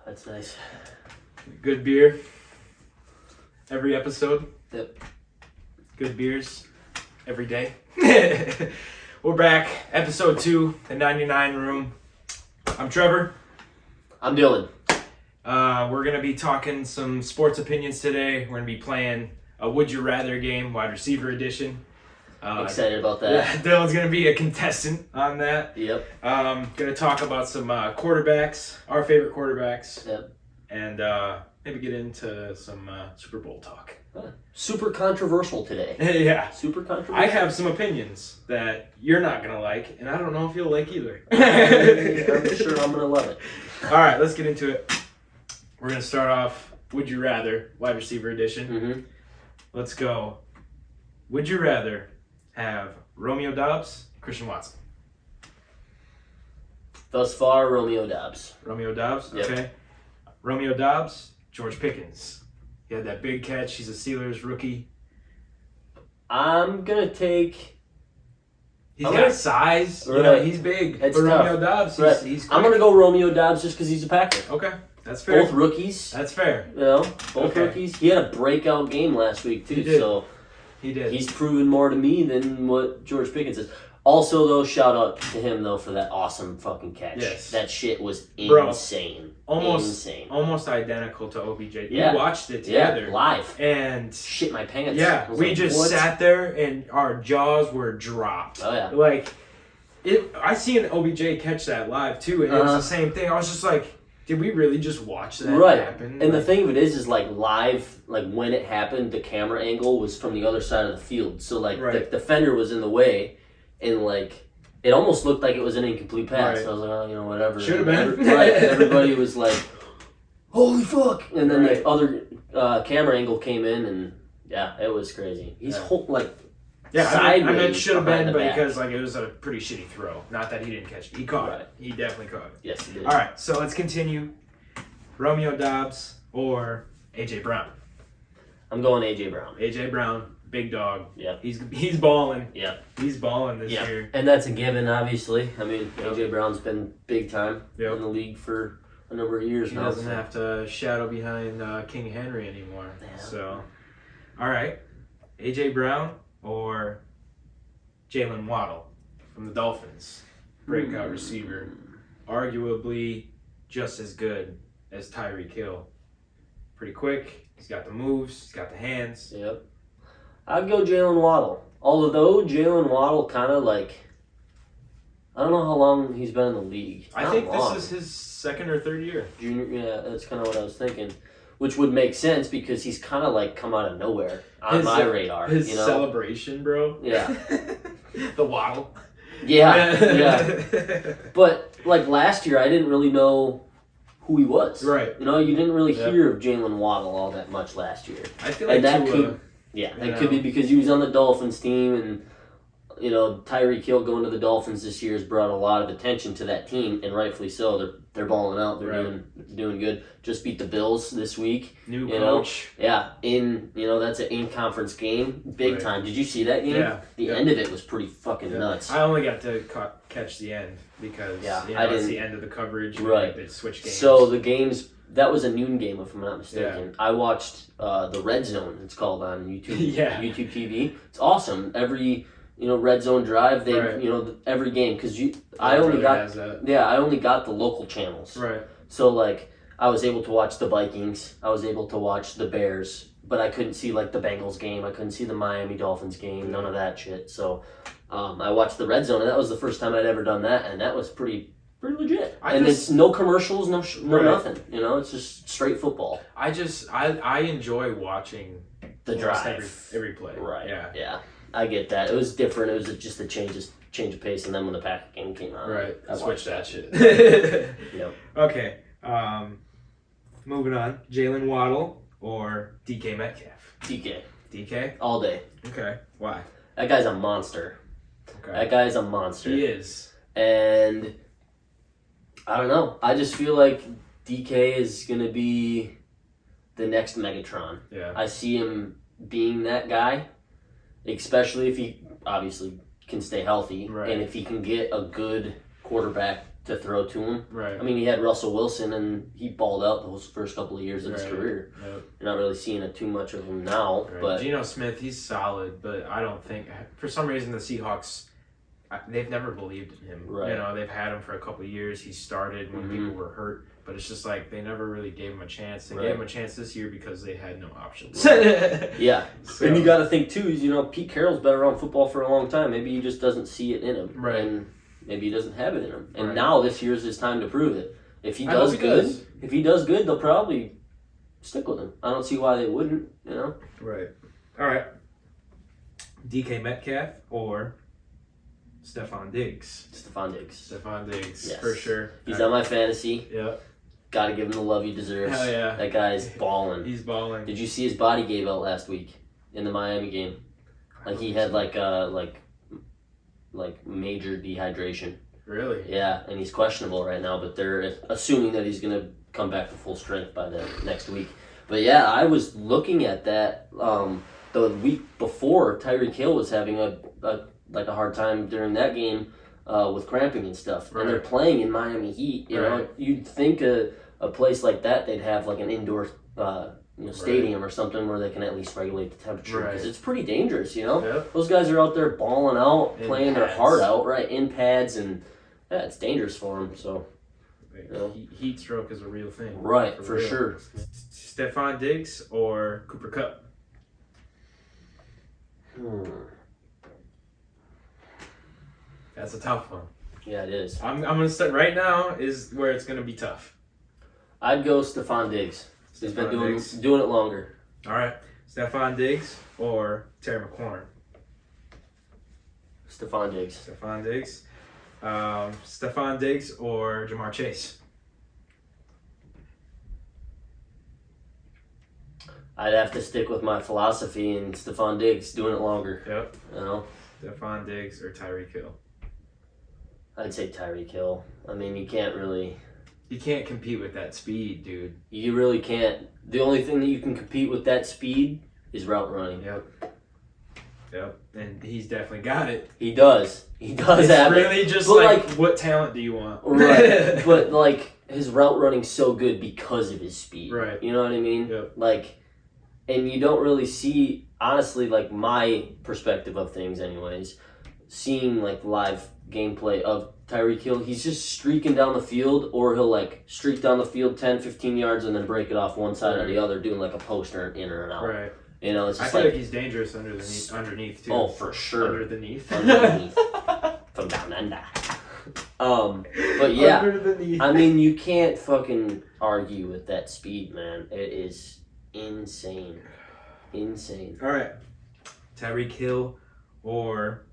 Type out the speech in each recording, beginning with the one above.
That's nice. Good beer. Every episode. Yep. Good beers. Every day. We're back. Episode 2, the 99 Room. I'm Trevor. I'm Dylan. We're going to be talking some sports opinions today. We're going to be playing a Would You Rather game, wide receiver edition. Excited about that. Dylan's going to be a contestant on that. Yep. Going to talk about some quarterbacks, our favorite quarterbacks. Yep. And maybe get into some Super Bowl talk. Super controversial today. Yeah. Super controversial. I have some opinions that you're not going to like, and I don't know if you'll like either. I'm sure I'm going to love it. All right, let's get into it. We're going to start off Would You Rather, wide receiver edition. Mm-hmm. Let's go. Would you rather have Romeo Doubs, Christian Watson? Thus far, Romeo Doubs. Romeo Doubs? Yep. Okay. Romeo Doubs, George Pickens. He had that big catch. He's a Steelers rookie. I'm going to take... He's got size. Right. You know, he's big. It's but tough. Romeo Doubs, Right. he's quick. I'm going to go Romeo Doubs just because he's a Packer. Okay, that's fair. Both rookies. That's fair. You know, both Okay. rookies. He had a breakout game last week, too. He did. So He did. he's proven more to me than what George Pickens is. Also, though, shout out to him, though, for that awesome fucking catch. Yes. That shit was Bro, insane. almost identical to OBJ. Yeah. We watched it together. Yeah, live. And Shit my pants. yeah, I was we like, just what? sat there and our jaws were dropped. Oh, yeah. Like, I seen OBJ catch that live too, and it was the same thing. I was just like, did we really just watch that happen? And the thing of it is like live, like when it happened, the camera angle was from the other side of the field. So like the defender was in the way, and like it almost looked like it was an incomplete pass. Right. I was like, oh, you know, whatever. Should have been. Everybody was like, holy fuck! And then Right. the other camera angle came in, and yeah, it was crazy. He's like. Yeah, I meant sideways should have behind been, the but back. because like it was a pretty shitty throw. Not that he didn't catch it. He caught it. He definitely caught it. Yes, he did. All right, so let's continue. Romeo Doubs or AJ Brown. I'm going AJ Brown. AJ Brown, big dog. Yep. He's balling. Yep. He's balling this year. And that's a given, obviously. I mean, AJ Brown's been big time Yep. in the league for a number of years He now. doesn't have to shadow behind King Henry anymore. Yeah. So, all right, AJ Brown or Jalen Waddle from the Dolphins, breakout receiver, arguably just as good as Tyreek Hill. Pretty quick. He's got the moves. He's got the hands. Yep. I'd go Jalen Waddle. Although Jalen Waddle kind of like, I don't know how long he's been in the league. I think this is his second or third year. Junior, yeah, that's kind of what I was thinking. Which would make sense because he's kind of like come out of nowhere on my radar. His you know? celebration, bro. Yeah. The Waddle. Yeah. But like last year, I didn't really know who he was. Right. You know, you didn't really hear of Jalen Waddle all that much last year. I feel like And that Tua, could, that could be because he was on the Dolphins team, and you know Tyreek Hill going to the Dolphins this year has brought a lot of attention to that team, and rightfully so. They're balling out. They're doing good. Just beat the Bills this week. new you coach. Know? Yeah, that's an in-conference game, big time. Did you see that game? Yeah. The end of it was pretty fucking nuts. I only got to catch the end because it's the end of the coverage. Right. They switch games. So the games. That was a noon game, if I'm not mistaken. I watched the Red Zone. It's called on YouTube. YouTube TV. It's awesome. Every Red Zone drive. They every game because I only got the local channels. Right. So like I was able to watch the Vikings. I was able to watch the Bears, but I couldn't see like the Bengals game. I couldn't see the Miami Dolphins game. None of that shit. So I watched the Red Zone, and that was the first time I'd ever done that, and that was pretty legit. It's no commercials, no nothing. It's just straight football. I enjoy watching the drive, every play. Right. Yeah. I get that. It was different. It was just a change of pace, and then when the Packer game came out, I switched that shit. Yep. Okay. Moving on. Jalen Waddle or DK Metcalf. DK. All day. Okay. Why? That guy's a monster. Okay. That guy's a monster. He is. And I don't know. I just feel like DK is going to be the next Megatron. Yeah. I see him being that guy, especially if he obviously can stay healthy. Right. And if he can get a good quarterback to throw to him. Right. I mean, he had Russell Wilson, and he balled out those first couple of years of his career. Yep. You're not really seeing it too much of him now, but Geno Smith, he's solid, but I don't think for some reason the Seahawks, they've never believed in him. Right. You know, they've had him for a couple of years. He started when people were hurt, but it's just like they never really gave him a chance. They gave him a chance this year because they had no options. Yeah. So, And you got to think too is Pete Carroll's been around football for a long time. Maybe he just doesn't see it in him, Right. And maybe he doesn't have it in him. And Right. now this year's his time to prove it. If he I hope does he good, does. if he does good, they'll probably stick with him. I don't see why they wouldn't. Right. All right. DK Metcalf or Stephon Diggs? Stephon Diggs. Stephon Diggs, Yes. for sure. He's on my fantasy. Yeah. Got to give him the love he deserves. Hell yeah. That guy's balling. He's balling. Did you see his body gave out last week in the Miami game? Like he had like major dehydration. Really? Yeah, and he's questionable right now, but they're assuming that he's gonna come back to full strength by the next week. But yeah, I was looking at that the week before. Tyreek Hill was having a hard time during that game with cramping and stuff, and they're Right. playing in Miami Heat. You know, you'd think a place like that they'd have like an indoor stadium or something where they can at least regulate the temperature because it's pretty dangerous. Yep. Those guys are out there balling out, In playing their pads. heart out, right, in pads, and yeah, it's dangerous for them. So Heat stroke is a real thing. right, for real. sure. Stephon Diggs or Cooper Kupp? That's a tough one. Yeah, it is. I'm gonna start right now. Is where it's gonna be tough. I'd go Stephon Diggs. He's been Stephon Diggs. doing it longer. All right, Stephon Diggs or Terry McLaurin? Stephon Diggs. Stephon Diggs. Stephon Diggs or Jamar Chase? I'd have to stick with my philosophy and Stephon Diggs doing it longer. Yep. Stephon Diggs or Tyreek Hill? I'd say Tyreek Hill. I mean, you can't really. You can't compete with that speed, dude. You really can't. The only thing that you can compete with that speed is route running. Yep. And he's definitely got it. He does. He does It's have really it. just But what talent do you want? Right. But his route running's so good because of his speed. Right. You know what I mean? Yep. And you don't really see, honestly, my perspective of things anyways, seeing live gameplay of Tyreek Hill, he's just streaking down the field, or he'll streak down the field 10, 15 yards and then break it off one side or the other, doing a poster in or an out. Right. It's I just feel like he's dangerous underneath too. Oh, for sure. Underneath. From down under. But yeah, Underneath. I mean, you can't fucking argue with that speed, man. It is insane. Insane. All right. Tyreek Hill or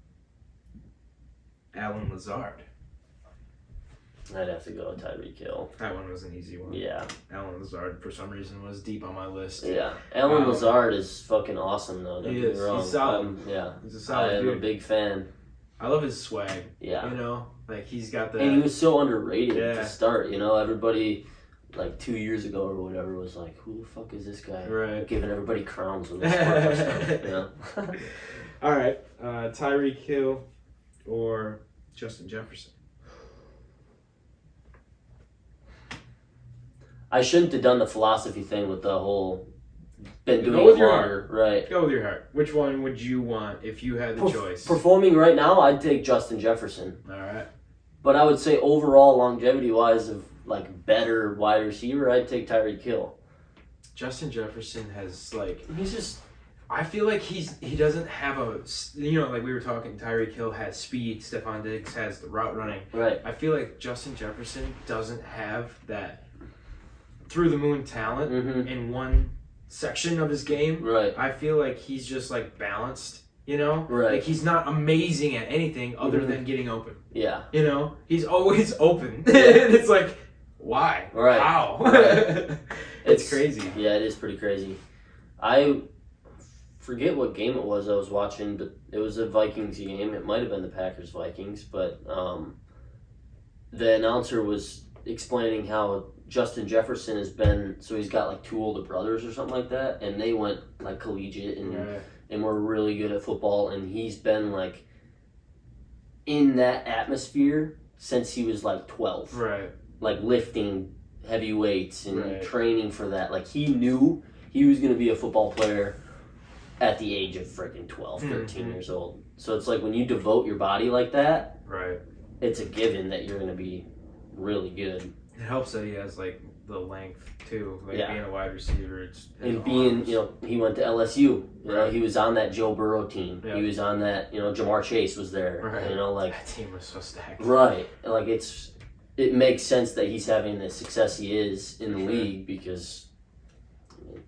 Alan Lazard? I'd have to go with Tyreek Hill. That one was an easy one. Yeah. Alan Lazard, for some reason, was deep on my list. Yeah. Alan Lazard is fucking awesome, though. Don't He get is. me wrong. He's solid. Yeah. He's a I solid am dude. a big fan. I love his swag. Yeah. You know? He's got the... And he was so underrated Yeah. to start. Everybody, 2 years ago or whatever, was like, who the fuck is this guy? Right. Giving everybody crowns when they scored a touchdown, All right. Tyreek Hill or Justin Jefferson? I shouldn't have done the philosophy thing with the whole been doing Go with it your longer. Right. Go with your heart. Which one would you want if you had the choice? Performing right now, I'd take Justin Jefferson. All right. But I would say overall longevity wise of better wide receiver, I'd take Tyreek Hill. Justin Jefferson has He's just I feel like he doesn't have a we were talking, Tyreek Hill has speed, Stephon Diggs has the route running. right. I feel like Justin Jefferson doesn't have that through the moon talent in one section of his game. Right. I feel like he's just balanced, Right. He's not amazing at anything other than getting open. Yeah. He's always open. It's why? Right. How? Right. It's crazy. Yeah, it is pretty crazy. I forget what game it was I was watching, but it was a Vikings game. It might have been the Packers-Vikings, but the announcer was explaining how Justin Jefferson has been, so he's got 2 older brothers or something like that, and they went collegiate and were really good at football, and he's been in that atmosphere since he was like 12. Right. Like lifting heavy weights and Right. training for that. Like he knew he was going to be a football player at the age of freaking 12, 13 years old. So it's like when you devote your body like that, Right. it's a given that you're going to be really good. It helps that he has like the length too, like Yeah. being a wide receiver. It's his And being, arms. you know, he went to LSU. You know, Right. he was on that Joe Burrow team. Yeah. He was on that, you know, Jamar Chase was there. Right. You know, like, that team was so stacked. right. Like, it makes sense that he's having the success he is in the Sure. league because I mean,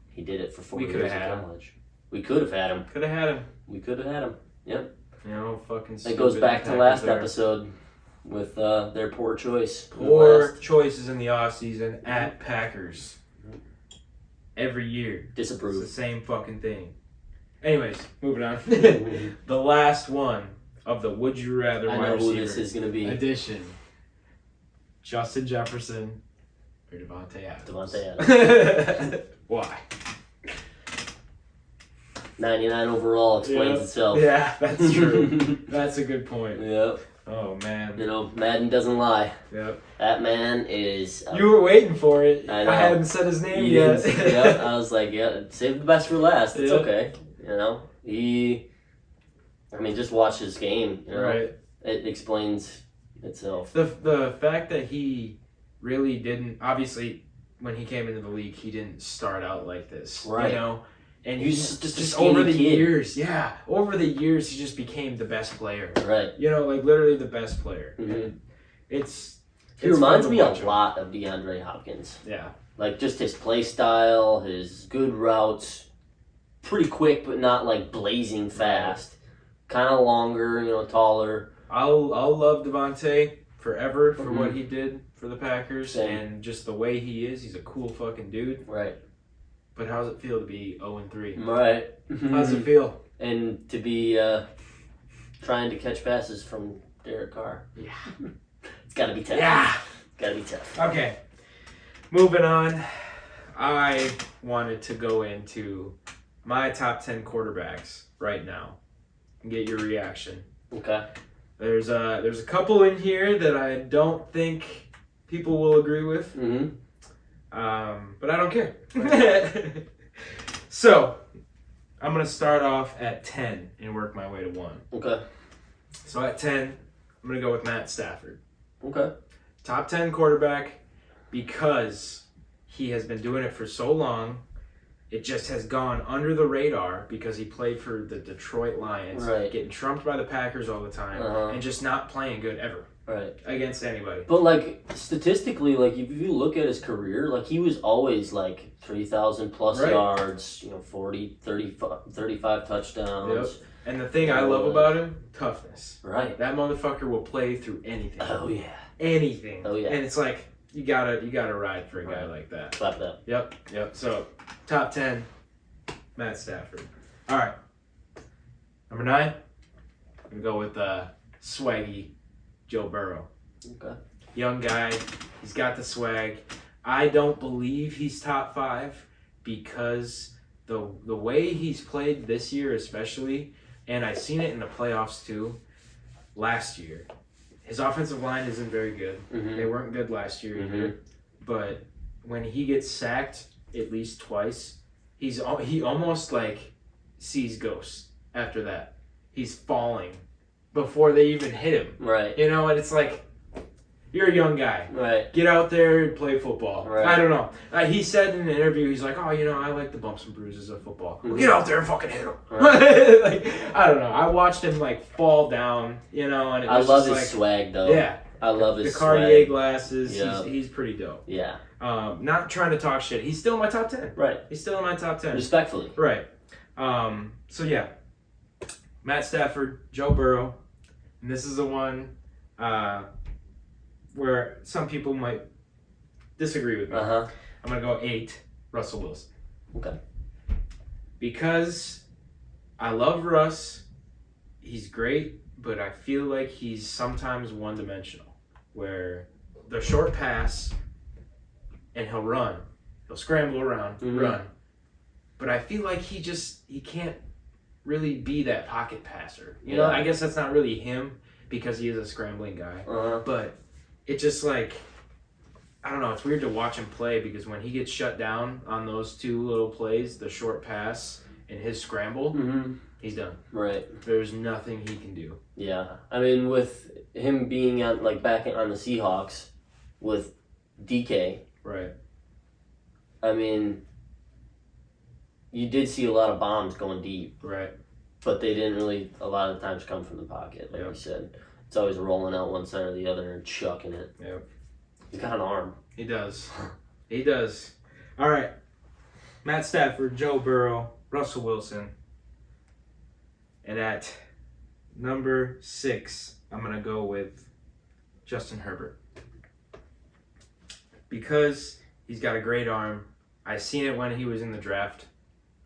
he did it for 4 We years coulda in had him. college. We could have had him. Could have had him. We could have had him. You know, fucking. It goes stupid back to Packers last there. episode with their poor choice. Poor choices in the offseason at Packers. Every year. It's the Disapprove. same fucking thing. Anyways, moving on. The last one of the Would You Rather I wide know who receiver this is going to be. edition. Justin Jefferson or Devontae Adams? Devontae Adams. Why? 99 overall explains itself. Yeah, that's true. That's a good point. Yep. Oh, man. You know, Madden doesn't lie. Yep. That man is. You were waiting for it. I know. I hadn't said his name You yet. didn't- yep. I was like, yeah, save the best for last. It's Yeah. okay. You know, I mean, just watch his game. You know, Right. it explains itself. The fact that he really didn't, obviously, when he came into the league, he didn't start out like this. Right. You know? And He was he's just a just skinny over the kid. years, over the years, he just became the best player. Right. You know, like literally the best player. Mhm. And it's He it's reminds fun to me a watch him. lot of DeAndre Hopkins. Yeah. Like just his play style, his good routes, pretty quick but not like blazing fast. Kind of longer, you know, taller. I'll love Devontae forever for Mhm. what he did for the Packers Same. and just the way he is. He's a cool fucking dude. Right. But how's it feel to be 0-3? Right. How's it feel? And to be trying to catch passes from Derek Carr. Yeah. It's got to be tough. Yeah. Got to be tough. Okay. Moving on. I wanted to go into my top 10 quarterbacks right now and get your reaction. Okay. There's a couple in here that I don't think people will agree with. Mm-hmm. But I don't care. So, I'm going to start off at 10 and work my way to 1. Okay. So at 10, I'm going to go with Matt Stafford. Okay. Top 10 quarterback because he has been doing it for so long. It just has gone under the radar because he played for the Detroit Lions, Right. getting trumped by the Packers all the time, Uh-huh. and just not playing good ever Right. against anybody. But like statistically, like if you look at his career, like he was always like 3,000 plus Right. yards, you know, 40, 35 touchdowns. And the thing I love about him, toughness. Right. That motherfucker will play through anything. Oh yeah. Anything. Oh, yeah. And it's like you gotta ride for a guy Right. like that. Clap that. Yep. So top 10, Matt Stafford. All right. Number 9, I'm gonna go with swaggy Joe Burrow. Okay. Young guy, he's got the swag. I don't believe he's top 5 because the way he's played this year, especially, and I've seen it in the playoffs too. Last year, his offensive line isn't very good. Mm-hmm. They weren't good last year either. But when he gets sacked at least twice, he almost like sees ghosts after that. He's falling before they even hit him. Right. You know, and it's like, you're a young guy. Right. Get out there and play football. Right. I don't know. He said in an interview, he's like, I like the bumps and bruises of football. Well, get out there and fucking hit him. Right. Like, I don't know. I watched him like fall down, you know, and it I was love just his like, swag though. yeah. I love The his Cartier swag. glasses, Yeah. he's pretty dope. Yeah. Not trying to talk shit. He's still in my top 10. Right. He's still in my top 10. Respectfully. Right. So yeah, Matt Stafford, Joe Burrow, and this is the one where some people might disagree with me. Uh-huh. I'm gonna go 8, Russell Wilson. Okay. Because I love Russ, he's great, but I feel like he's sometimes one-dimensional, where the short pass, and he'll run, he'll scramble around, run, but I feel like he can't really be that pocket passer. You know, Yeah. I guess that's not really him. because he is a scrambling guy. Uh-huh. But it just like, I don't know, it's weird to watch him play because when he gets shut down on those two little plays, the short pass and his scramble, Mm-hmm. he's done. Right. There's nothing he can do. Yeah. I mean, with him being on back on the Seahawks with DK, Right. I mean, you did see a lot of bombs going deep, Right. but they didn't really a lot of times come from the pocket, like you said. It's always rolling out one side or the other and chucking it. Yep. He's got an arm. He does. He does. All right. Matt Stafford, Joe Burrow, Russell Wilson. And at number 6, I'm going to go with Justin Herbert. Because he's got a great arm. I seen it when he was in the draft.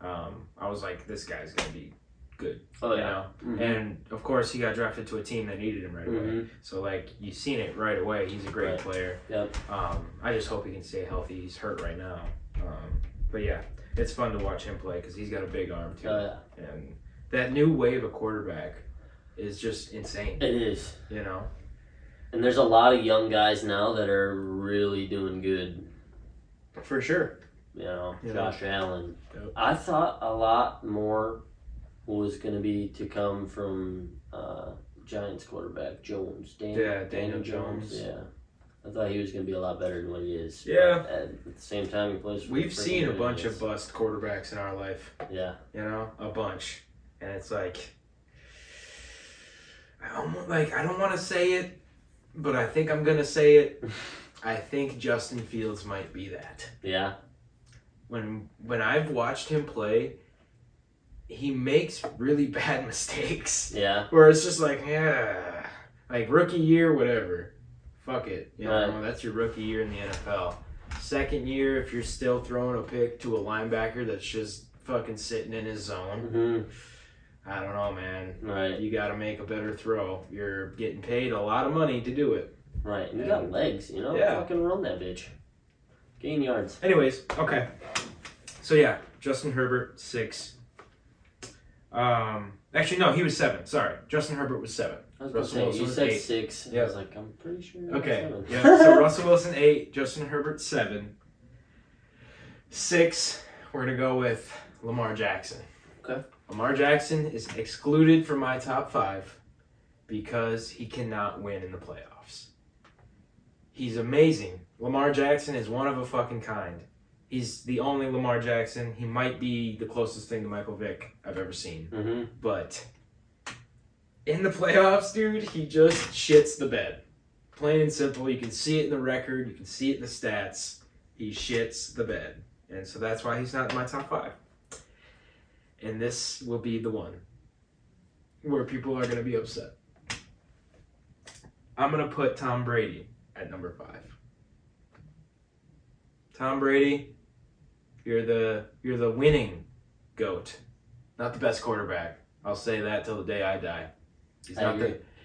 I was like, this guy's going to be good. Oh, you yeah. know? Mm-hmm. And, of course, he got drafted to a team that needed him right away. Mm-hmm. So, like, you've seen it right away. He's a great Right. player. Yep. I just hope he can stay healthy. He's hurt right now. But, yeah, it's fun to watch him play because he's got a big arm, too. Oh, yeah. And that new wave of quarterback is just insane, It is. you know? And there's a lot of young guys now that are really doing good. For sure. You know, Yeah. Josh Allen. Yep. I thought a lot more was going to be to come from Giants quarterback Jones. Daniel Jones. Yeah. I thought he was going to be a lot better than what he is. Yeah. But at the same time, he plays for We've the seen a friggin' bunch of Giants. bust quarterbacks in our life, Yeah. you know? A bunch. And it's like, I don't want to say it, but I think I'm going to say it. I think Justin Fields might be that. Yeah. When I've watched him play, he makes really bad mistakes. Yeah. Where it's just like, yeah, like rookie year, whatever. Fuck it. You know, Right. that's your rookie year in the NFL. Second year, if you're still throwing a pick to a linebacker that's just fucking sitting in his zone, Mm-hmm. I don't know, man. Right. You got to make a better throw. You're getting paid a lot of money to do it. Right. And you got legs, you know? Yeah. Fucking run that bitch. Gain yards. Anyways, okay. So yeah, Justin Herbert 6. Actually, no, he was 7. Sorry, Justin Herbert was 7. I was Russell going to Wilson say, you was said 8. 6. And Yeah. I was like, I'm pretty sure. it was Okay. 7. Yeah. So Russell Wilson 8, Justin Herbert 7. 6, we're gonna go with Lamar Jackson. Okay. Lamar Jackson is excluded from my top 5 because he cannot win in the playoffs. He's amazing. Lamar Jackson is one of a fucking kind. He's the only Lamar Jackson. He might be the closest thing to Michael Vick I've ever seen. Mm-hmm. But in the playoffs, dude, he just shits the bed. Plain and simple. You can see it in the record. You can see it in the stats. He shits the bed. And so that's why he's not in my top 5. And this will be the one where people are going to be upset. I'm going to put Tom Brady at number 5. Tom Brady, you're the winning GOAT, not the best quarterback. I'll say that till the day I die.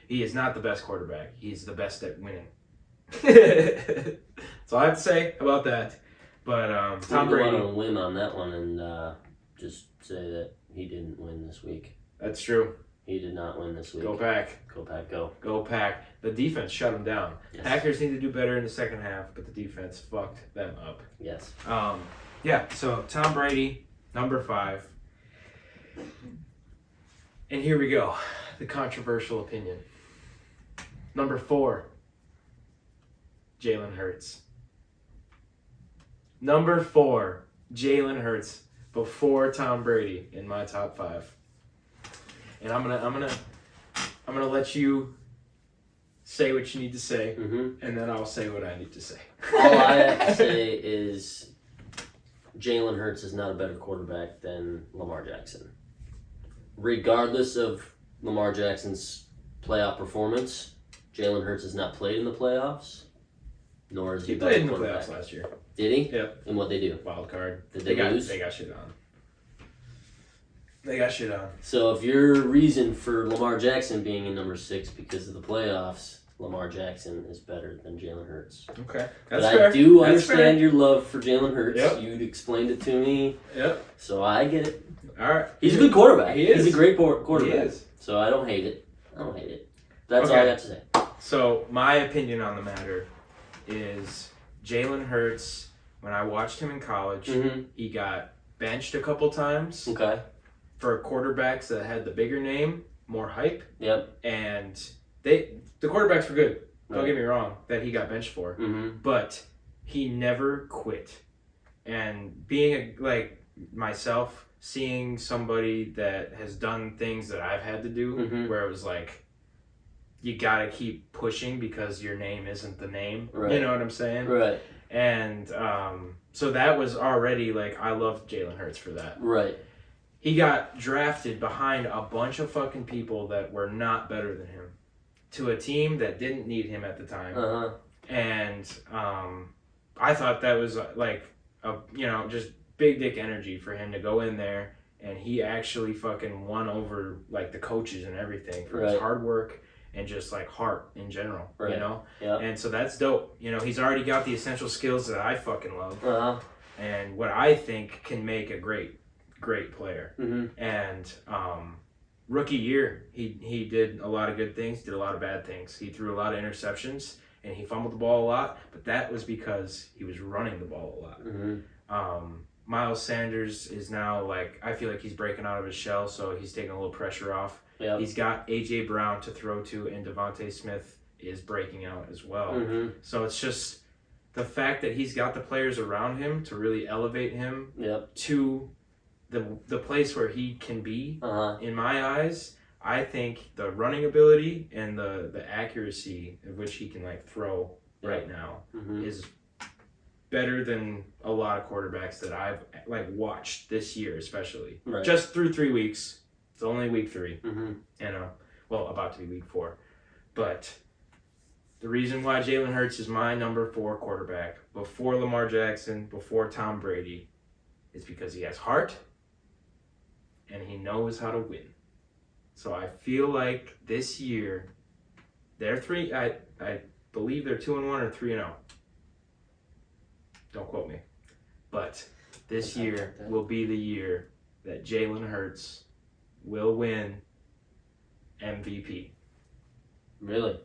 He is not the best quarterback. He's the best at winning. That's all I have to say about that. But Tom Brady, on a whim on that one and just say that he didn't win this week. that's true. He did not win this week. Go Pack. Go Pack, go. Go Pack. The defense shut him down. Yes. Packers need to do better in the second half, but the defense fucked them up. Yes. Yeah, so Tom Brady, number 5. And here we go. The controversial opinion. Number 4, Jalen Hurts. Number 4, Jalen Hurts before Tom Brady in my top 5. And I'm gonna let you say what you need to say, Mm-hmm. and then I'll say what I need to say. All I have to say is Jalen Hurts is not a better quarterback than Lamar Jackson. Regardless of Lamar Jackson's playoff performance, Jalen Hurts has not played in the playoffs, nor is he He a better played in the quarterback. playoffs last year. Did he? Yep. And what they do? Wild card. Did they lose? They got shit on. They got shit on. So if your reason for Lamar Jackson being in number 6 because of the playoffs, Lamar Jackson is better than Jalen Hurts. Okay. But That's fair. I do That's understand your love for Jalen Hurts. Yep. You explained it to me, Yep. so I get it. All right. He's a good quarterback. He is. He's a great quarterback. He is. So I don't hate it. But That's all I got to say. So my opinion on the matter is Jalen Hurts. When I watched him in college, he got benched a couple times Okay. for quarterbacks that had the bigger name, more hype. Yep. And the quarterbacks were good. Don't Right. get me wrong, that he got benched for. But he never quit. And being like myself, seeing somebody that has done things that I've had to do, where it was like, you gotta keep pushing because your name isn't the name. Right. You know what I'm saying? Right. And so that was already like, I loved Jalen Hurts for that. Right. He got drafted behind a bunch of fucking people that were not better than him to a team that didn't need him at the time. And I thought that was like just big dick energy for him to go in there, and he actually fucking won over like the coaches and everything for his hard work and just like heart in general, you know? Yeah. And so that's dope. You know, he's already got the essential skills that I fucking love and what I think can make a great player. And rookie year, he did a lot of good things, did a lot of bad things. He threw a lot of interceptions and he fumbled the ball a lot, but that was because he was running the ball a lot. Miles Sanders is now like, I feel like he's breaking out of his shell, so he's taking a little pressure off. Yep. He's got A.J. Brown to throw to, and Devontae Smith is breaking out as well. So it's just the fact that he's got the players around him to really elevate him to the place where he can be. In my eyes, I think the running ability and the accuracy at which he can like throw right now is better than a lot of quarterbacks that I've like watched this year, especially just through 3 weeks. It's only week 3, well, about to be week 4. But the reason why Jalen Hurts is my number 4 quarterback before Lamar Jackson, before Tom Brady, is because he has heart and he knows how to win. So I feel like this year, they're 3. I believe they're 2-1 or 3-0. Don't quote me, but this year will be the year that Jalen Hurts will win MVP. Really?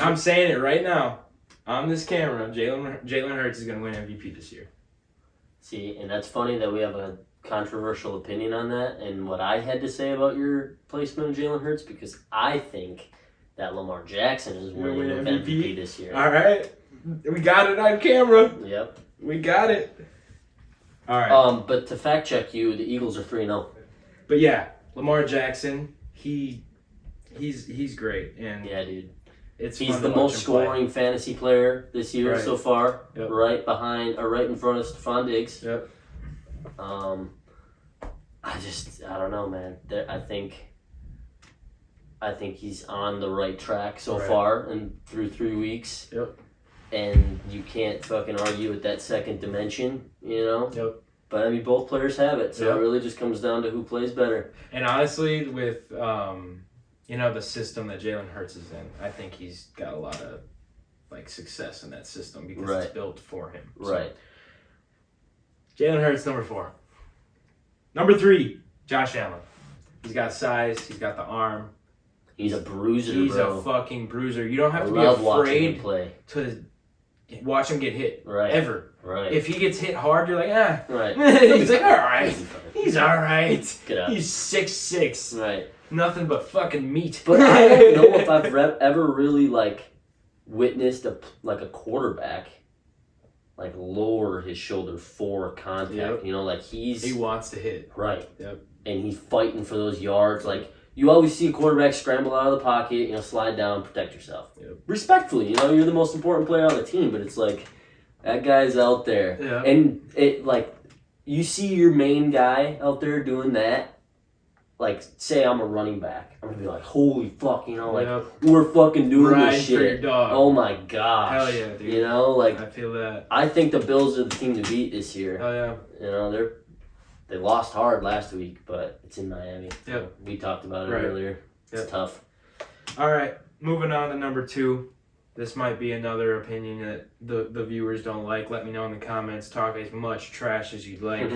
I'm saying it right now on this camera. Jalen Hurts is going to win MVP this year. See, and that's funny that we have a controversial opinion on that and what I had to say about your placement of Jalen Hurts, because I think that Lamar Jackson is winning MVP this year. All right. We got it on camera. Yep. We got it. All right. But to fact check you, the Eagles are 3-0. But yeah, Lamar Jackson, he's great, and yeah, dude, he's the most scoring fantasy player this year so far, right in front of Stephon Diggs. Yep. I don't know, man. I think he's on the right track so far and through 3 weeks. Yep. And you can't fucking argue with that second dimension, you know? Yep. But, I mean, both players have it, so it really just comes down to who plays better. And honestly, with, the system that Jalen Hurts is in, I think he's got a lot of, like, success in that system because it's built for him. Right. So, Jalen Hurts, number 4. Number 3, Josh Allen. He's got size. He's got the arm. He's a bruiser, He's bro. a fucking bruiser. You don't have to be afraid to watch him get hit. Right. Ever. Right. If he gets hit hard, you're like, ah. Right. He's like, all right. He's all right. Get up. He's 6'6". Right. Nothing but fucking meat. But I don't know if I've ever really, like, witnessed a quarterback, like, lower his shoulder for contact. Yep. You know, like, he wants to hit. Right. Yep. And he's fighting for those yards. Like, you always see a quarterback scramble out of the pocket, slide down, protect yourself. Yep. Respectfully, you're the most important player on the team, but it's like, that guy's out there. Yeah. And it, like, you see your main guy out there doing that, like, say I'm a running back. I'm going to be like, holy fuck, we're fucking doing this shit. For your dog. Oh my gosh. Hell yeah, dude. Like, I feel that. I think the Bills are the team to beat this year. Hell yeah. They lost hard last week, but it's in Miami. Yep. We talked about it earlier. It's tough. All right, moving on to number 2. This might be another opinion that the viewers don't like. Let me know in the comments. Talk as much trash as you'd like.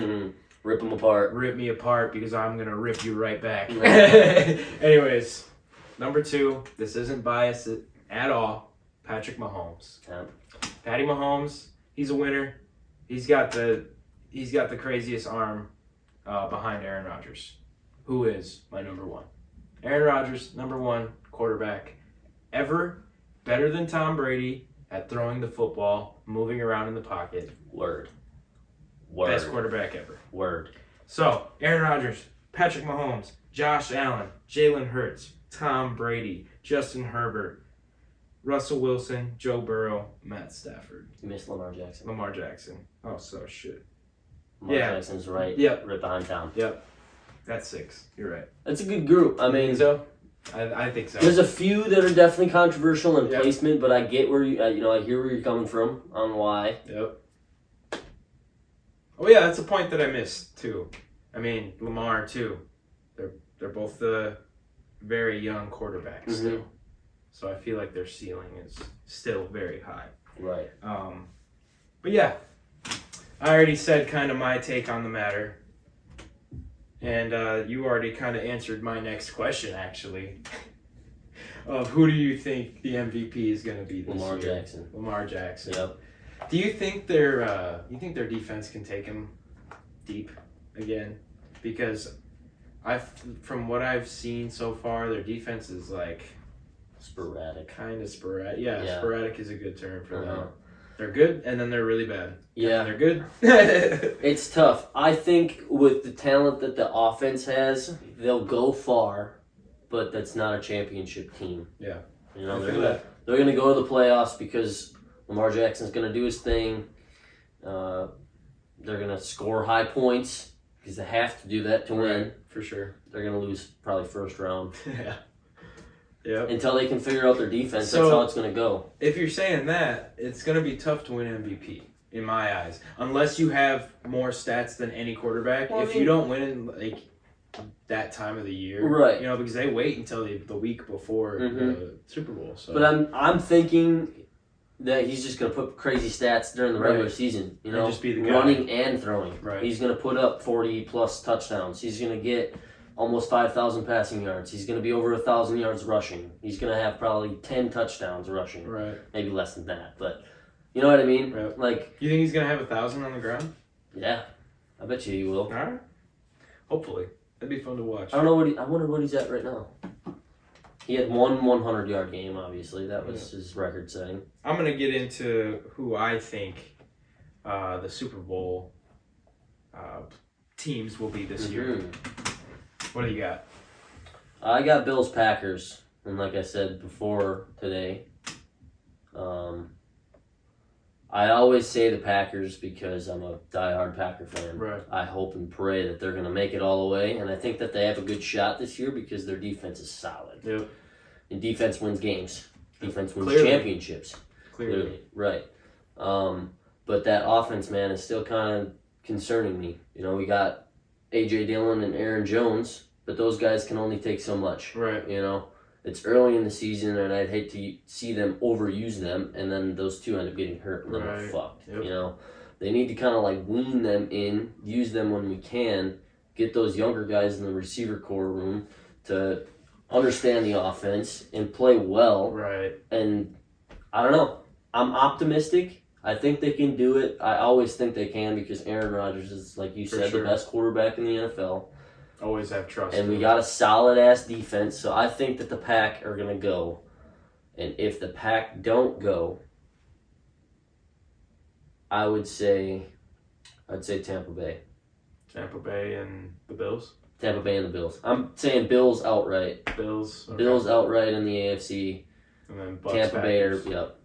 Rip them apart. Rip me apart because I'm going to rip you right back. Right. Anyways, number 2, this isn't biased at all, Patrick Mahomes. Yeah. Patty Mahomes, he's a winner. He's got the craziest arm behind Aaron Rodgers, who is my number 1. Aaron Rodgers, number 1 quarterback ever, better than Tom Brady at throwing the football, moving around in the pocket. Word. Best quarterback ever. Word. So, Aaron Rodgers, Patrick Mahomes, Josh Allen, Jalen Hurts, Tom Brady, Justin Herbert, Russell Wilson, Joe Burrow, Matt Stafford. You missed Lamar Jackson. Lamar Jackson. Oh, so shit. Lamar Yeah. Jackson's right. Yep. Right behind town. Yep. That's 6. You're right. That's a good group. I mean, so? I think so. there's a few that are definitely controversial in Yep. placement, but I get where you, I hear where you're coming from on why. Yep. Oh yeah, that's a point that I missed too. I mean, Lamar too. They're both the very young quarterbacks still. So I feel like their ceiling is still very high. Right. But yeah, I already said kind of my take on the matter. And you already kind of answered my next question, actually, of who do you think the MVP is going to be this Lamar year? Jackson. Lamar Jackson. Yep. Do you think their defense can take him deep again? Because from what I've seen so far, their defense is like Sporadic. kind of sporadic. Yeah, Yeah. sporadic is a good term for Uh-huh. them. They're good, and then they're really bad. Yeah. And they're good. It's tough. I think with the talent that the offense has, they'll go far, but that's not a championship team. Yeah. You know, I they're feel gonna, they're gonna go to the playoffs because Lamar Jackson's gonna do his thing. They're gonna score high points because they have to do that to win. Right, for sure. They're gonna lose probably first round Yeah. Yeah. until they can figure out their defense. So- That's how it's gonna go. If you're saying that, it's going to be tough to win MVP, in my eyes. Unless you have more stats than any quarterback. Well, I if mean- you don't win in, like, that time of the year. Right. You know, because they wait until the week before the Super Bowl. So. But I'm thinking that he's just gonna put crazy stats during the regular Right. season. You And know, just be the guy. running and throwing. Right. He's gonna put up 40+ touchdowns. He's gonna get almost 5,000 passing yards. He's gonna be over 1,000 yards rushing. He's gonna have probably 10 touchdowns rushing. Right. Maybe less than that, but you know what I mean. Right. Like, You think he's going to have 1,000 on the ground? yeah, I bet you he will. All right. Hopefully. That'd be fun to watch. I don't know I wonder what he's at right now. He had one 100-yard game. Obviously, that was his record setting. I'm going to get into who I think the Super Bowl teams will be this year. What do you got? I got Bills Packers, and like I said before today, I always say the Packers because I'm a diehard Packer fan. Right. I hope and pray that they're going to make it all the way, and I think that they have a good shot this year because their defense is solid. Yep. And defense wins games. Defense wins Clearly. championships. Clearly. Right. But that offense, man, is still kind of concerning me. You know, we got A.J. Dillon and Aaron Jones, but those guys can only take so much. Right. You know, it's early in the season, and I'd hate to see them overuse them, and then those two end up getting hurt, and then we're Right. fucked. Yep. You know, they need to kind of like wean them in, use them when we can, get those younger guys in the receiver core room to understand the offense and play well. Right. And I don't know. I'm optimistic. I think they can do it. I always think they can because Aaron Rodgers is, like you For said, sure. the best quarterback in the NFL. Always have trust. And we got a solid ass defense, so I think that the Pack are gonna go. And if the Pack don't go, I'd say Tampa Bay. Tampa Bay and the Bills. Tampa Bay and the Bills. I'm saying Bills outright. Bills. Okay. Bills outright in the AFC. And then Bucks, Tampa Bay or Packers. yep.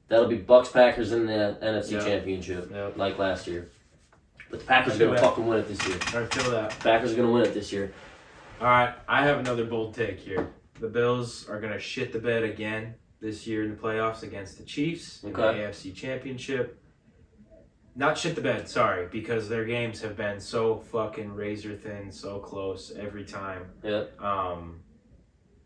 That'll be Bucks Packers in the NFC Yep. Championship, Yep. like last year. But the Packers I are feel gonna that. fucking win it this year. I feel that. Packers are gonna win it this year. All right, I have another bold take here. The Bills are gonna shit the bed again this year in the playoffs against the Chiefs in the Okay. AFC Championship. Not shit the bed, sorry, because their games have been so fucking razor thin, so close every time. Yeah.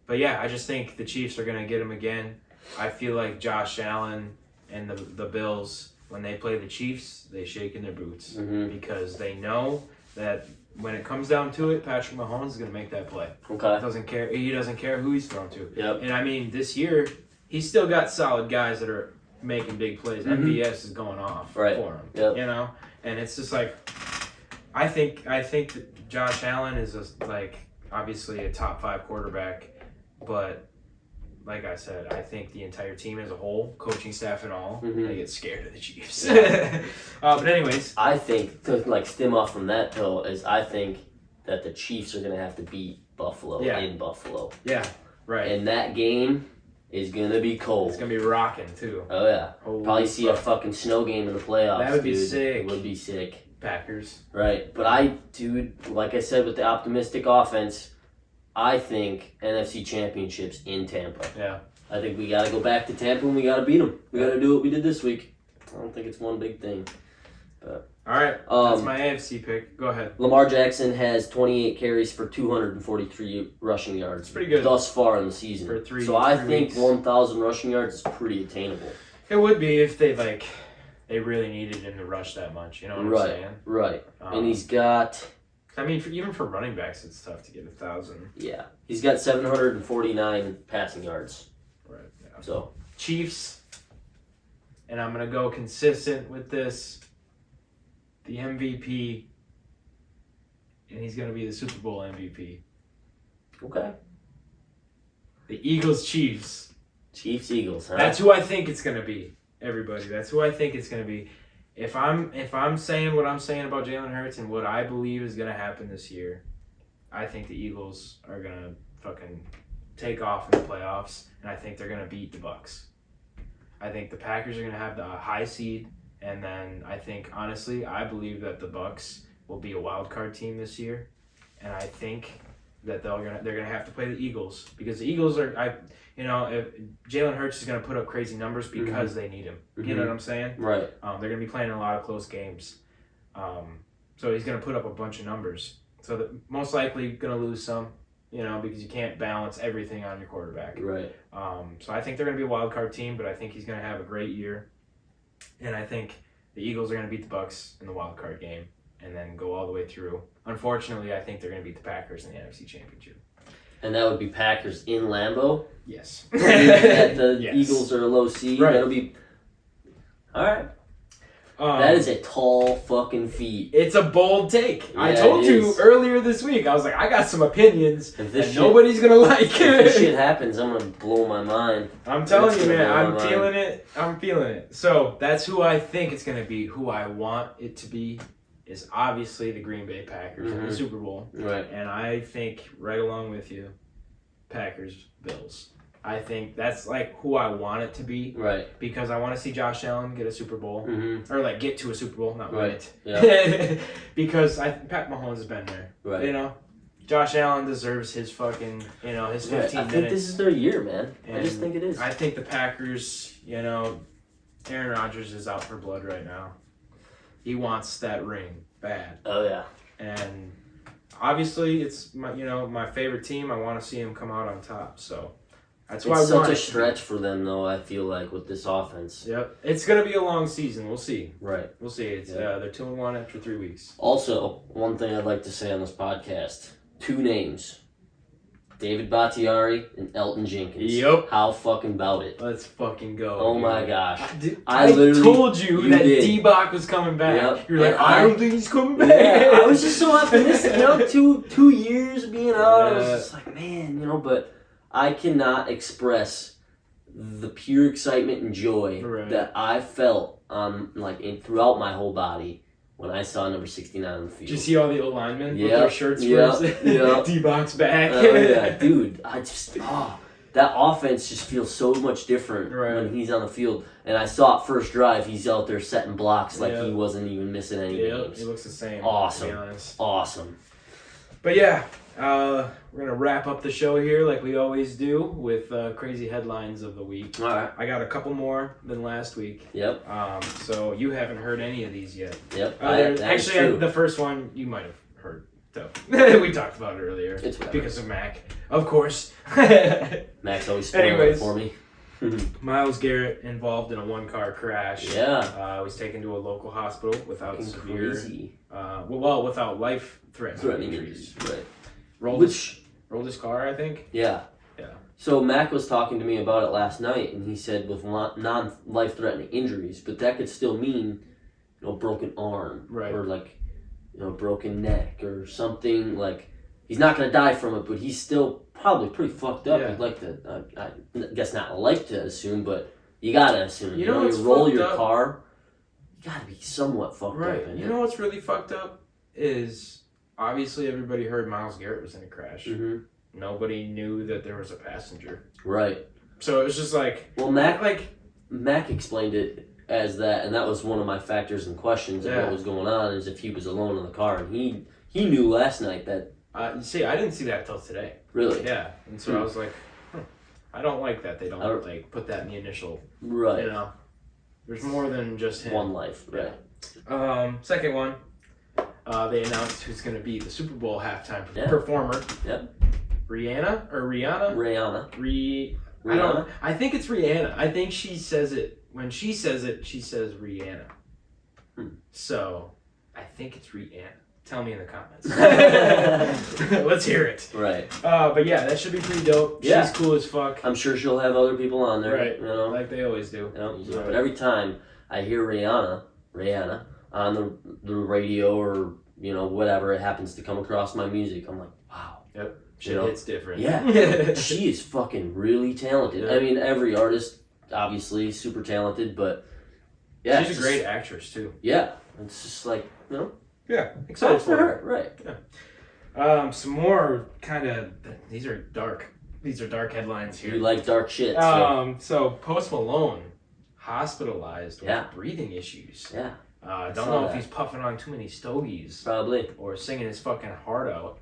But yeah, I just think the Chiefs are gonna get them again. I feel like Josh Allen and the Bills, when they play the Chiefs, they shake in their boots Mhm. because they know that when it comes down to it, Patrick Mahomes is going to make that play. Okay. Doesn't care. He doesn't care who he's thrown to. Yep. And I mean, this year he's still got solid guys that are making big plays. MVS is going off for him. Yep. You know, and it's just like I think that Josh Allen is obviously a top 5 quarterback, but like I said, I think the entire team as a whole, coaching staff and all, they get scared of the Chiefs. But anyways, I think to stem off from that though is I think that the Chiefs are gonna have to beat Buffalo in Buffalo. Yeah, right. And that game is gonna be cold. It's gonna be rocking too. Oh yeah. Holy Probably see a fucking snow game in the playoffs. That would be dude. sick. It would be sick. Packers. Right. But like I said with the optimistic offense, I think NFC Championships in Tampa. Yeah. I think we got to go back to Tampa and we got to beat them. We got to do what we did this week. I don't think it's one big thing. But, all right. That's my AFC pick. Go ahead. Lamar Jackson has 28 carries for 243 rushing yards. It's pretty good. Thus far in the season. For three think weeks. 1,000 rushing yards is pretty attainable. It would be if they really needed him to rush that much. You know what I'm saying? Right. And he's got... I mean, even for running backs, it's tough to get 1,000. Yeah. He's got 749 passing yards. Right. Yeah. So... Chiefs, and I'm going to go consistent with this, the MVP, and he's going to be the Super Bowl MVP. Okay. The Eagles-Chiefs. Chiefs-Eagles, huh? That's who I think it's going to be, everybody. That's who I think it's going to be. If I'm saying what I'm saying about Jalen Hurts and what I believe is going to happen this year, I think the Eagles are going to fucking take off in the playoffs, and I think they're going to beat the Bucs. I think the Packers are going to have the high seed, and then I think, honestly, I believe that the Bucs will be a wild card team this year, and I think that they're gonna have to play the Eagles because the Eagles if Jalen Hurts is going to put up crazy numbers because they need him. You know what I'm saying? Right. They're going to be playing a lot of close games, so he's going to put up a bunch of numbers. So that most likely going to lose some. Because you can't balance everything on your quarterback. Right. So I think they're going to be a wild card team, but I think he's going to have a great year. And I think the Eagles are going to beat the Bucs in the wild card game and then go all the way through. Unfortunately, I think they're going to beat the Packers in the NFC Championship. And that would be Packers in Lambeau? Yes. The Yes. Eagles are a low seed. Right. That'll be... All right. That is a tall fucking feat. It's a bold take. Yeah, I told it you is. earlier this week. I was like, I got some opinions If that this nobody's going to like. If this shit happens, I'm going to blow my mind. I'm telling That's you, gonna man. blow I'm my feeling it. I'm feeling it. So that's who I think it's going to be. Who I want it to be is obviously the Green Bay Packers in the Super Bowl. Right. And I think, right along with you, Packers, Bills. I think that's who I want it to be. Right. Because I want to see Josh Allen get a Super Bowl. Mm-hmm. Or get to a Super Bowl, not win Right. it. Yeah. Because Pat Mahomes has been there. Right. Josh Allen deserves his fucking, his 15 minutes. I think this is their year, man. I just And think it is. I think the Packers, Aaron Rodgers is out for blood right now. He wants that ring bad. Oh, yeah. And obviously it's my favorite team. I want to see him come out on top. So that's why It's I want such a it to be. stretch for them, though, I feel like, with this offense. Yep. It's going to be a long season. We'll see. Right. We'll see. It's Yeah. they're 2-1 after 3 weeks. Also, one thing I'd like to say on this podcast. 2 names. David Bakhtiari and Elton Jenkins. Yep. How fucking about it? Let's fucking go. Oh dude. my gosh. I literally told you that did. D-Bach was coming back. Yep. You're like, And I don't think he's coming back. Yeah, I was just so optimistic, 2 years being out. I was just like, man, but I cannot express the pure excitement and joy Right. that I felt throughout my whole body when I saw number 69 on the field. Did you see all the linemen with Yep. their shirts Yep. first? Yep. D-Bach's back. Oh yeah, dude! That offense just feels so much different Right. when he's on the field. And I saw it first drive; he's out there setting blocks like Yep. he wasn't even missing any Yeah, games. he looks the same. Awesome. To be honest. Awesome. But yeah, we're gonna wrap up the show here like we always do with crazy headlines of the week. All right. I got a couple more than last week. Yep. So you haven't heard any of these yet. Yep. That That's actually, true. the first one you might have heard. So we talked about it earlier. It's whatever. Because of Mac, of course. Max always spoiled it Anyways. for me. Myles Garrett involved in a one-car crash. Yeah. Was taken to a local hospital without Fucking severe, crazy. without life-threatening injuries. Right. Rolled his car, I think. Yeah. Yeah. So Mac was talking to me about it last night, and he said with non-life-threatening injuries, but that could still mean, broken arm, Right. or like, broken neck or something. Like, he's not gonna die from it, but he's still probably pretty fucked up. Yeah. You'd like to, I guess not like to assume, but you gotta assume. You know what's you roll fucked your up? car, you gotta be somewhat fucked Right. up. You know what's really fucked up is obviously everybody heard Myles Garrett was in a crash. Mm-hmm. Nobody knew that there was a passenger. Right. So it was just like, Well, Mac explained it as that, and that was one of my factors and questions of Yeah. what was going on, is if he was alone in the car, and he knew last night that. see, I didn't see that till today. Really. Yeah, and so I was like, I don't like that they don't I don't- like put that in the initial. Right. You know, there's more than just him. One life. Right. Second one, they announced who's going to be the Super Bowl halftime Yeah. performer. Yep. Rihanna. Rihanna. I don't. I think it's Rihanna. I think she says it when she says it. She says Rihanna. So I think it's Rihanna. Tell me in the comments. Let's hear it. Right. But yeah, that should be pretty dope. Yeah. She's cool as fuck. I'm sure she'll have other people on there. Right. You know. Like they always do. But every time I hear Rihanna on the radio or whatever it happens to come across my music, I'm like, wow. Yep. Shit hits different. Yeah. She is fucking really talented. Yeah. I mean, every artist obviously super talented, but yeah, she's a great actress too. Yeah. It's just like, Yeah. Excited for her. Right. Some more kind of. These are dark. These are dark headlines here. You like dark shit. So Post Malone hospitalized with Yeah. breathing issues. Yeah. Don't saw know that. if he's puffing on too many stogies Probably. or singing his fucking heart out.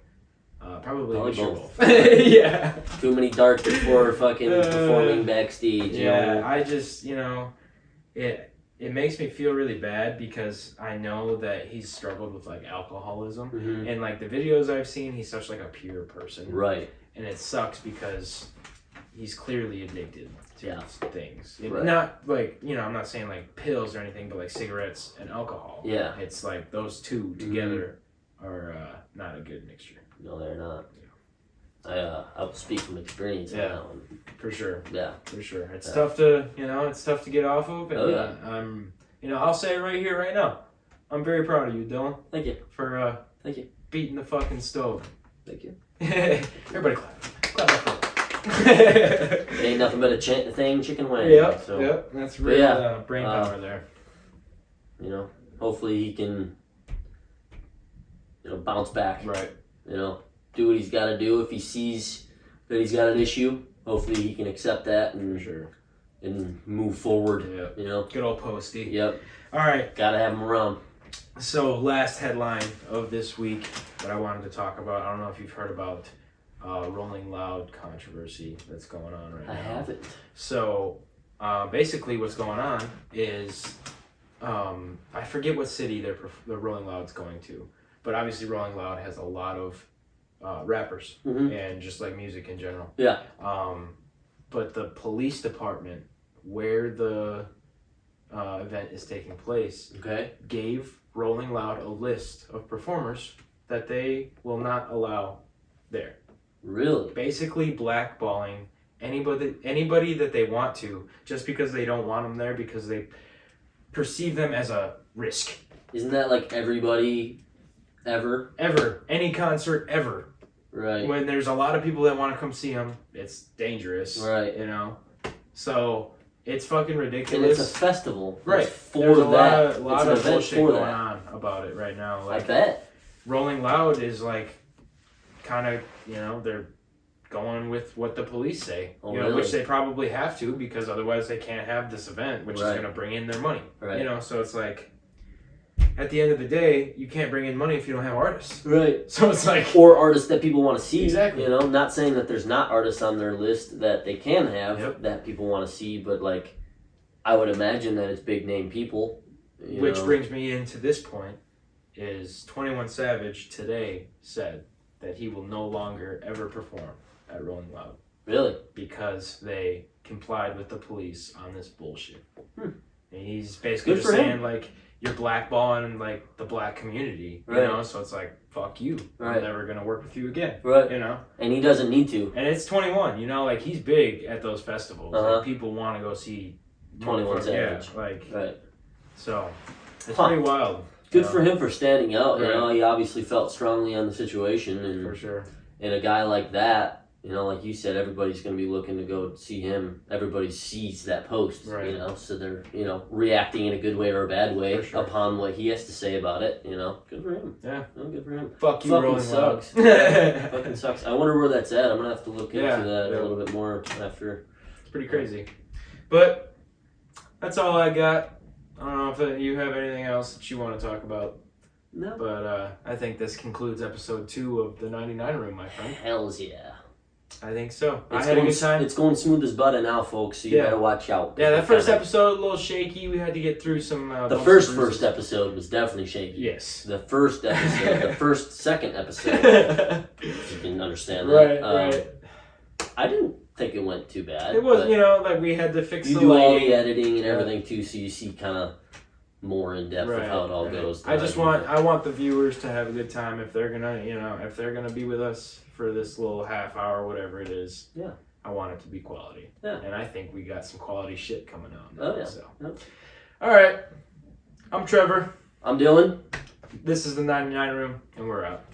Probably Probably mixture both. of yeah. Too many dark before fucking performing backstage. Yeah. I just it makes me feel really bad because I know that he's struggled with like alcoholism. Mm-hmm. And like the videos I've seen, he's such like a pure person. Right. And it sucks because he's clearly addicted to these things. Right. Not like, I'm not saying like pills or anything, but like cigarettes and alcohol. Yeah. It's like those two together are not a good mixture. No, they're not. I'll speak from experience on Yeah. that one. For sure. Yeah. For sure. It's Yeah. tough to, it's tough to get off of. And Oh, yeah. I'm, I'll say it right here, right now. I'm very proud of you, Dylan, Thank you. for Thank you. beating the fucking stove. Thank you. Everybody clap. Clap for it. It ain't nothing but a chicken wing. Yep, So, yep. That's real yeah, brain power there. hopefully he can, bounce back. Right. Do what he's got to do. If he sees that he's got an issue, hopefully he can accept that For and sure. move forward. Yep. You know. Good old Posty. Yep. All right. Gotta have him around. So last headline of this week that I wanted to talk about. I don't know if you've heard about Rolling Loud controversy that's going on right now. I haven't. So basically, what's going on is I forget what city the Rolling Loud's going to, but obviously Rolling Loud has a lot of rappers Mm-hmm. and just like music in general. Yeah. But the police department where the event is taking place Okay. gave Rolling Loud a list of performers that they will not allow there. Really? Basically blackballing anybody that they want to just because they don't want them there because they perceive them as a risk. Isn't that like everybody ever? Ever. Any concert ever. Right. When there's a lot of people that want to come see them, it's dangerous. Right. So it's fucking And ridiculous. it's a festival. Right. It's for There's a that. lot it's an of event bullshit for going that. on about it right now. I Like bet. Rolling Loud is like kind of, they're going with what the police say. Oh, Which really? they probably have to because otherwise they can't have this event, which is Right. going to bring in their money. Right. So it's like at the end of the day, you can't bring in money if you don't have artists. Right. So it's like Or artists that people want to see. Exactly. Not saying that there's not artists on their list that they can have Yep. that people want to see, but like, I would imagine that it's big name people. Which brings me into this point is 21 Savage today said that he will no longer ever perform at Rolling Loud Really? because they complied with the police on this bullshit. Hmm. And he's basically Good just for him. saying like you're blackballing like the black community, you Right. know. So it's like fuck you. Right. I'm never gonna work with you again, Right. you know. And he doesn't need to. And it's 21, you know, like he's big at those festivals. Uh-huh. Like, people want to go see 21 Yeah, Savage. like Right. so. It's Huh. pretty wild. Good you know, for him for standing out. You Right. know, he obviously felt strongly on the situation, for and sure. a guy like that, you know, like you said, everybody's going to be looking to go see him. Everybody sees that post, Right. you know, so they're, you know, reacting in a good way or a bad way For sure. upon what he has to say about it. You know, good for him. Yeah. No, good for him. Fuck you, Fucking Rolling sucks. Loud. Fucking sucks. I wonder where that's at. I'm gonna have to look into Yeah, that yeah. a little bit more after. It's pretty crazy. But that's all I got. I don't know if you have anything else that you want to talk about. No. But I think this concludes episode 2 of the 99 Room, my friend. Hells yeah. I think so. I It's had a going, good time. it's going smooth as butter now, folks. So you Yeah. better watch out. Yeah, that first Kinda- episode, a little shaky. We had to get through some... The bumps first and bruises. episode was definitely shaky. Yes. The first episode, the second episode, if you can understand that. Right, Um, right. I didn't think it went too bad. It was, but you know, like we had to fix you the do all lighting. the editing and Yeah. everything too, so you see kind of more in depth of Right, how it all right. goes. than I just do. I want the viewers to have a good time if they're gonna, you know, if they're gonna be with us for this little half hour, whatever it is. Yeah. I want it to be quality. Yeah. And I think we got some quality shit coming out. Oh, yeah. So. Yep. All right. I'm Trevor. I'm Dylan. This is the 99 Room, and we're out.